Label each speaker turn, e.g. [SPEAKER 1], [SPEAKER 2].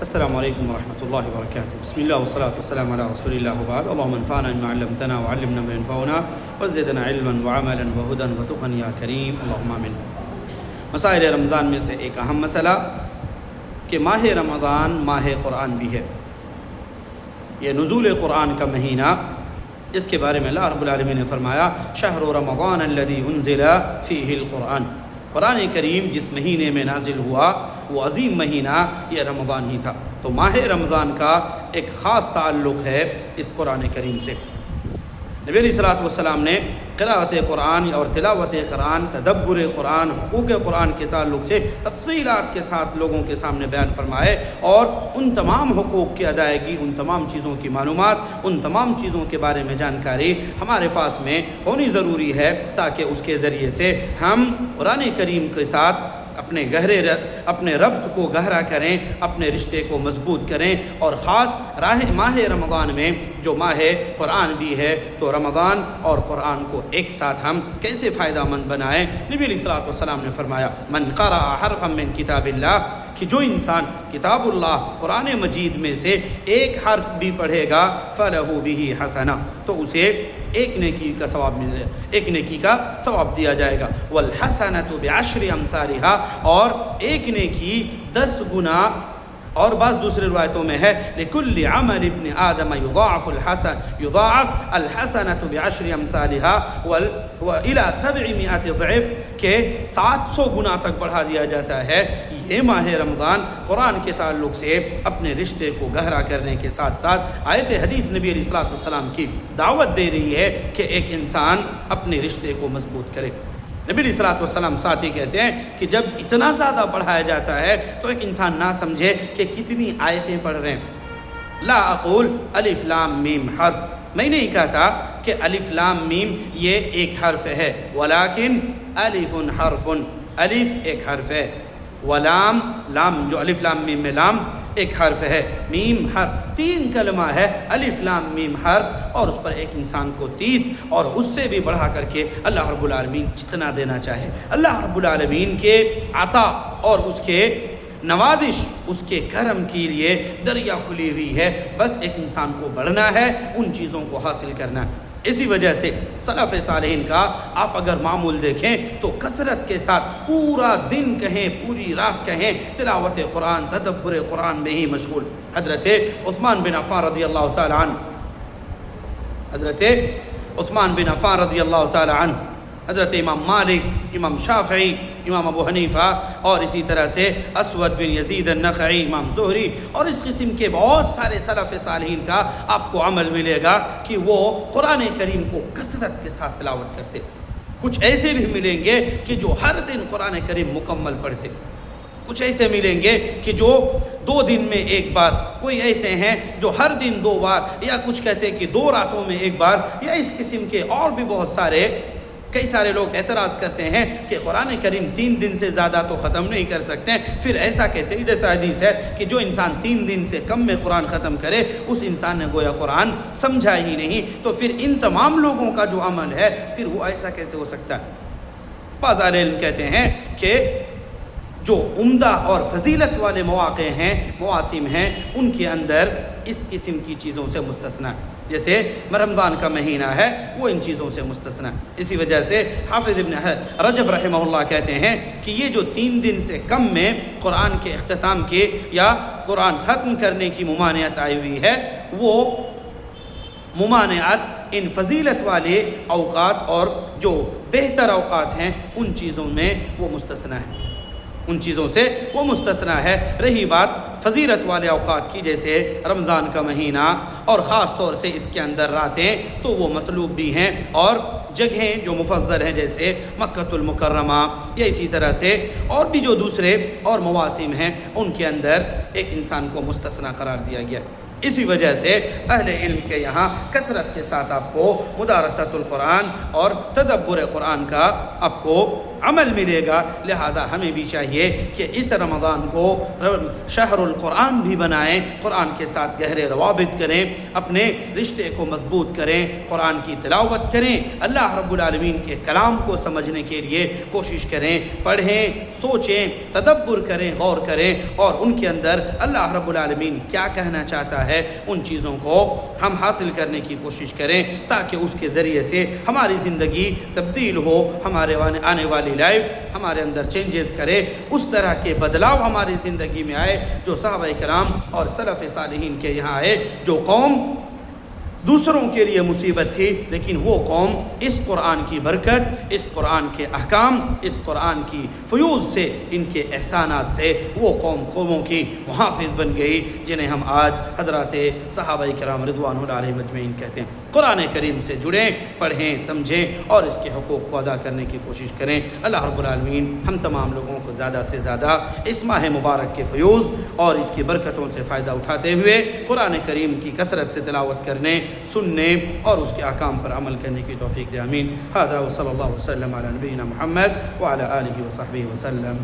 [SPEAKER 1] السلام علیکم ورحمۃ اللہ وبرکاتہ. بسم اللہ والصلاۃ والسلام علی رسول اللہ وبعد. اللهم انفعنا بما علمتنا وعلمنا ما ينفعنا وزدنا علما وعملا وهدى وتقا یا کریم اللهم آمین. مسائل رمضان میں سے ایک اہم مسئلہ کہ ماہ رمضان ماہ قرآن بھی ہے. یہ نزول قرآن کا مہینہ، اس کے بارے میں اللہ رب العالمین نے فرمایا شہر رمضان الذی انزل فیہ القرآن. قرآن کریم جس مہینے میں نازل ہوا وہ عظیم مہینہ یہ رمضان ہی تھا. تو ماہ رمضان کا ایک خاص تعلق ہے اس قرآن کریم سے. نبی علیہ الصلوۃ والسلام نے قراءت قرآن اور تلاوت قرآن، تدبر قرآن، حقوق قرآن کے تعلق سے تفصیلات کے ساتھ لوگوں کے سامنے بیان فرمائے، اور ان تمام حقوق کی ادائیگی، ان تمام چیزوں کی معلومات، ان تمام چیزوں کے بارے میں جانکاری ہمارے پاس میں ہونی ضروری ہے، تاکہ اس کے ذریعے سے ہم قرآن کریم کے ساتھ اپنے ربط کو گہرا کریں، اپنے رشتے کو مضبوط کریں. اور خاص ماہ رمضان میں جو ماہ قرآن بھی ہے، تو رمضان اور قرآن کو ایک ساتھ ہم کیسے فائدہ مند بنائیں. نبی علیہ الصلوۃ والسلام نے فرمایا من قرأ حرفا من کتاب اللہ، کہ جو انسان کتاب اللہ قرآن مجید میں سے ایک حرف بھی پڑھے گا فلہ بہ حسنہ، تو اسے ایک نیکی کا ثواب ملے گا، ایک نیکی کا ثواب دیا جائے گا. والحسنۃ بعشر امثالها، اور ایک نیکی 10 گنا. اور بعض دوسرے روایتوں میں ہے لکل عمل ابن آدم یضاعف الحسنۃ بعشر امثالها والى 700 ضعف، کہ 700 گنا تک بڑھا دیا جاتا ہے. یہ ماہ رمضان قرآن کے تعلق سے اپنے رشتے کو گہرا کرنے کے ساتھ ساتھ آیت حدیث نبی علیہ الصلوۃ والسلام کی دعوت دے رہی ہے کہ ایک انسان اپنے رشتے کو مضبوط کرے. نبی علیہ الصلوۃ والسلام ساتھ ہی کہتے ہیں کہ جب اتنا زیادہ بڑھایا جاتا ہے تو ایک انسان نہ سمجھے کہ کتنی آیتیں پڑھ رہے ہیں. لا اقول الف لام میم حرف، میں نہیں کہتا کہ الف لام میم یہ ایک حرف ہے، ولیکن الف حرف، الف ایک حرف ہے، ولام لام جو الف لام میم میں لام ایک حرف ہے، میم حرف، 3 کلمہ ہے الف لام میم حرف. اور اس پر ایک انسان کو 30 اور اس سے بھی بڑھا کر کے اللہ رب العالمین جتنا دینا چاہے. اللہ رب العالمین کے عطا اور اس کے نوازش، اس کے کرم کے لیے دریا کھلی ہوئی ہے. بس ایک انسان کو بڑھنا ہے، ان چیزوں کو حاصل کرنا ہے. اسی وجہ سے سلف صالحین کا آپ اگر معمول دیکھیں تو کثرت کے ساتھ پورا دن کہیں، پوری رات کہیں، تلاوت قرآن، تدبر قرآن میں ہی مشغول. حضرت عثمان بن عفان رضی اللہ تعالی عنہ، حضرت عثمان بن عفان رضی اللہ تعالی عنہ، حضرت امام مالک، امام شافعی، امام ابو حنیفہ، اور اسی طرح سے اسود بن یزید النخعی، امام زہری، اور اس قسم کے بہت سارے سلف صالحین کا آپ کو عمل ملے گا کہ وہ قرآن کریم کو کثرت کے ساتھ تلاوت کرتے. کچھ ایسے بھی ملیں گے کہ جو ہر دن قرآن کریم مکمل پڑھتے. کچھ ایسے ملیں گے کہ جو 2 دن میں ایک بار، کوئی ایسے ہیں جو ہر دن 2 بار، یا کچھ کہتے کہ 2 راتوں میں ایک بار، یا اس قسم کے. اور بھی بہت سارے، کئی سارے لوگ اعتراض کرتے ہیں کہ قرآن کریم 3 دن سے زیادہ تو ختم نہیں کر سکتے. پھر ایسا کیسے؟ ادھر سے حدیث ہے کہ جو انسان 3 دن سے کم میں قرآن ختم کرے اس انسان نے گویا قرآن سمجھا ہی نہیں. تو پھر ان تمام لوگوں کا جو عمل ہے پھر وہ ایسا کیسے ہو سکتا ہے؟ بعض اہل علم کہتے ہیں کہ جو عمدہ اور فضیلت والے مواقع ہیں، مواسم ہیں، ان کے اندر اس قسم کی چیزوں سے مستثنیٰ ہے. جیسے رمضان کا مہینہ ہے وہ ان چیزوں سے مستثنیٰ. اسی وجہ سے حافظ ابن رجب رحمہ اللہ کہتے ہیں کہ یہ جو 3 دن سے کم میں قرآن کے اختتام کی یا قرآن ختم کرنے کی ممانعت آئی ہوئی ہے، وہ ممانعت ان فضیلت والے اوقات اور جو بہتر اوقات ہیں ان چیزوں میں وہ مستثنیٰ ہے، ان چیزوں سے وہ مستثنیٰ ہے. رہی بات فضیلت والے اوقات کی، جیسے رمضان کا مہینہ اور خاص طور سے اس کے اندر راتیں، تو وہ مطلوب بھی ہیں، اور جگہیں جو مفضل ہیں جیسے مکۃ المکرمہ، یا اسی طرح سے اور بھی جو دوسرے اور مواسم ہیں ان کے اندر ایک انسان کو مستثنیٰ قرار دیا گیا. اسی وجہ سے اہل علم کے یہاں کثرت کے ساتھ آپ کو مدارست القرآن اور تدبر قرآن کا آپ کو عمل ملے گا۔ لہذا ہمیں بھی چاہیے کہ اس رمضان کو شہر القرآن بھی بنائیں، قرآن کے ساتھ گہرے روابط کریں، اپنے رشتے کو مضبوط کریں، قرآن کی تلاوت کریں، اللہ رب العالمین کے کلام کو سمجھنے کے لیے کوشش کریں، پڑھیں، سوچیں، تدبر کریں، غور کریں، اور ان کے اندر اللہ رب العالمین کیا کہنا چاہتا ہے ان چیزوں کو ہم حاصل کرنے کی کوشش کریں، تاکہ اس کے ذریعے سے ہماری زندگی تبدیل ہو، ہمارے آنے والی لائف ہمارے اندر چینجز کرے، اس طرح کے بدلاؤ ہماری زندگی میں آئے جو صحابہ کرام اور سلف صالحین کے یہاں آئے۔ جو قوم دوسروں کے لیے مصیبت تھی، لیکن وہ قوم اس قرآن کی برکت، اس قرآن کے احکام، اس قرآن کی فیوز سے، ان کے احسانات سے وہ قوموں کی محافظ بن گئی، جنہیں ہم آج حضرات صحابہ کرام رضوان اللہ علیہم اجمعین کہتے ہیں۔ قرآن کریم سے جڑیں، پڑھیں، سمجھیں اور اس کے حقوق کو ادا کرنے کی کوشش کریں۔ اللہ رب العالمین ہم تمام لوگوں کو زیادہ سے زیادہ اس ماہ مبارک کے فیوز اور اس کی برکتوں سے فائدہ اٹھاتے ہوئے قرآن کریم کی کثرت سے تلاوت کرنے، سننے اور اس کے احکام پر عمل کرنے کی توفیق دے، آمین۔ ھذا وصلی اللہ وسلم علی نبینا محمد وعلی آلہ وصحبہ وسلم۔